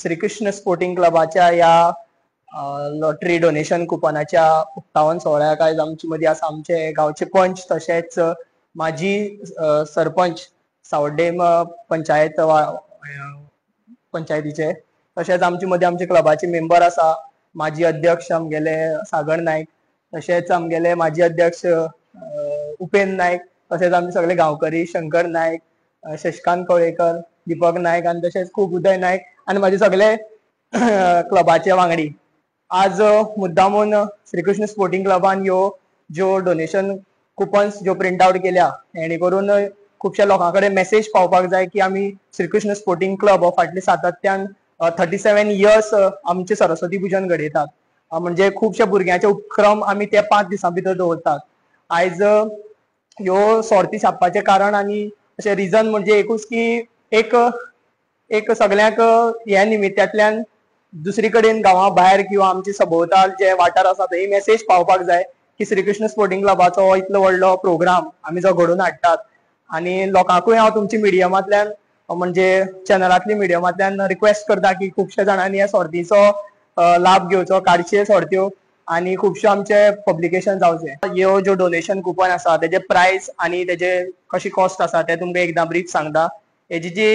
Shrikrishna sporting क्लबाच्या या lottery donation कुपनाच्या उक्तावण सोहळ्याक आयज आमचे मदीं आसा आमचे गांवचे पंच तशेंच माजी सरपंच सावड्डेम पंचायतीचे तशेंच आमचे मदीं आमचे क्लबाचे मेंबर आसा माजी अध्यक्ष आमगेले सागर नायक तशेंच आमगेले माजी अध्यक्ष उपेंद्र नायक तशेंच आमचे सगळे गांवकरी शंकर नायक शशिकांत कवळेकर दीपक नायक आनी तशेंच खूब उदय नायक आनी म्हाजे सगळे क्लबाचे वांगडी आज मुद्दामून श्रीकृष्ण स्पोर्टिंग क्लबान ज्यो डोनेशन कुपन्स ज्यो प्रिंट आउट केल्या हेणे करून खुबश्या लोकां कडेन मेसेज पावपाक जाय की आमी श्रीकृष्ण स्पोर्टिंग क्लब हो फाटले सातत्यान 37 इयर्स आमचे सरस्वती पुजन घडयतात म्हणजे खुबशे भुरग्यांचे उपक्रम आमी ते 5 दिसां भितर दवरतात आयज ह्यो सर्ती छापपाचें कारण आनी अशें रिजन म्हणजे एकूच की एक सगळ्यांक ह्या निमित्यातल्यान दुसरी कडेन गांवा भायर किंवा आमचे सभोवताल जे वाठार आसा थंय मेसेज पावपाक जाय की श्रीकृष्ण स्पोर्टिंग क्लबाचो इतलो व्हडलो प्रोग्राम आमी जो घडोवन हाडटात आनी लोकांकूय हांव तुमच्या मिडियमांतल्यान म्हणजे चॅनलांतल्या मिडियमांतल्यान रिक्वेस्ट करता की खुबश्या जाणांनी ह्या सर्तीचो लाभ घेवचो काडचे सर्त्यो आनी खुबशे आमचे पब्लिकेशन जावचे ह्यो ज्यो डोनेशन कुपन आसा तेजे प्रायस आनी तेजे कशी कॉस्ट आसा ते तुमकां एकदां ब्रीफ सांगता हेजी जी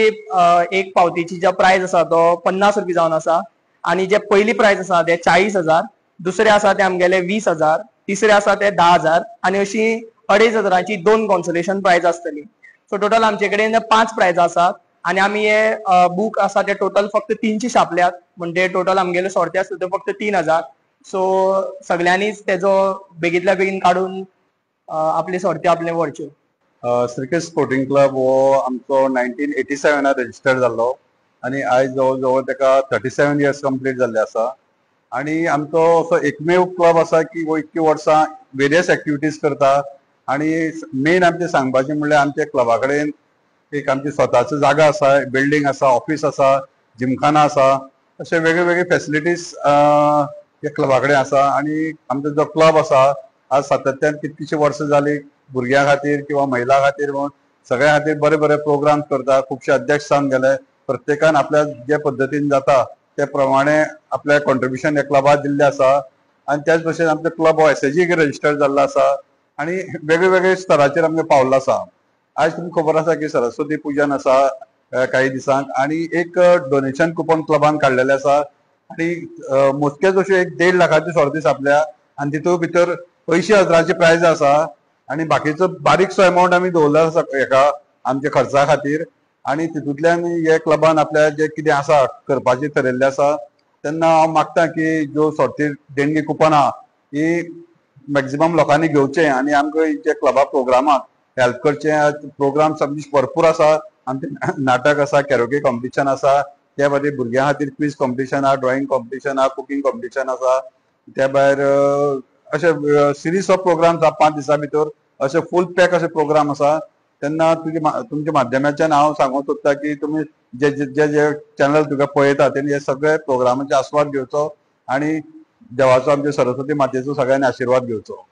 एक पावतीची जो प्रायस आसा तो 50 रुपये जावन आसा आनी जे पयली प्रायस आसा ते 40,000 दुसरे आसा ते आमगेले 20,000 तिसरे आसा ते 10,000 आनी अशी 2,500ची 2 कॉन्सोलेशन प्रायज आसतली सो टोटल आमचे कडेन 5 प्रायज आसात आनी आमी हे बूक आसा ते टोटल फक्त 300 छापल्यात म्हणजे टोटल आमगेले सर्ते आसता ते फक्त 3,000 सो सगळ्यांनीच तेजो बेगींतल्या बेगीन काडून आपली सर्त्यो आपले व्हरच्यो श्रीकृष्ण स्पोर्टिंग क्लब हो आमचो 1987 रजिस्टर्ड जाल्लो आनी आयज जवळ जवळ तेका 37 इयर्स कंप्लीट जाल्ले आसा आनी आमचो असो एकमेव क्लब आसा की वो इतकी वर्सां वेरियस एक्टिविटीज करता आनी मेन आमचे सांगपाचें म्हणल्यार आमच्या क्लबा कडेन एक आमची स्वताचो जागा आसा बिल्डींग आसा ऑफिस आसा जिमखाना आसा अशे वेगळे वेगळे फॅसिलिटीज ह्या क्लबा कडेन आसा आनी आमचो जो क्लब आसा आज सातत्यान कितकीशी वर्सां जाली भुरग्यां खातीर किंवा महिला खातीर सगळ्या खातीर बरे बरे प्रोग्राम करता खुबशे अध्यक्ष जावन गेले प्रत्येकान आपल्या जे पद्दतीन जाता ते प्रमाणे आपल्या कॉन्ट्रिब्युशन ह्या क्लबाक दिल्ले आसा आनी त्याच भशेन आमचो क्लब हो SAG रजिस्टर्ड जाल्लो आसा आनी वेगळे वेगळे स्तराचेर आमगे पावल्लो आसा आज तुमकां खबर आसा की सरस्वती पुजन आसा काही दिसांक आनी एक डोनेशन कुपन क्लबान काडलेले आसा आनी मोजकेच अश्यो 1.5 लाखाची सर्ती छापल्या आनी तितूंत भितर 80,000ची प्रायज आसा आनी बाकीचो बारीकसो अमाउंट आमी दवरलो आसा हेका आमच्या खर्चा खातीर आनी तितूंतल्यान हे क्लबान आपल्या जे कितें आसा करपाचें ठरयल्लें आसा तेन्ना हांव मागता की ज्यो सर्ती देणगी कुपनां ही मॅक्झिमम लोकांनी घेवचें आनी आमकां जे क्लबा प्रोग्रामाक हेल्प करचें प्रोग्राम भरपूर आसा आमचे नाटक आसा कॅरोके कॉम्पिटिशन आसा त्या भायर भुरग्यां खातीर क्विज कॉम्पिटिशन आहा ड्रॉइंग कॉम्पिटिशन आहा कुकिंग कॉम्पिटिशन आसा त्या भायर अशे सिरीज ऑफ प्रोग्राम्स आहा 5 दिसां भितर अशे फूल पॅक अशे प्रोग्राम आसा तेन्ना तुमच्या माध्यमाच्यान हांव सांगूंक सोदता की तुमी जे जे जे चॅनल तुका पळयता तेणी हे सगळे प्रोग्रामाचे आस्वाद घेवचो आनी देवाचो आमच्या सरस्वती मातेचो सगळ्यांनी आशिर्वाद घेवचो.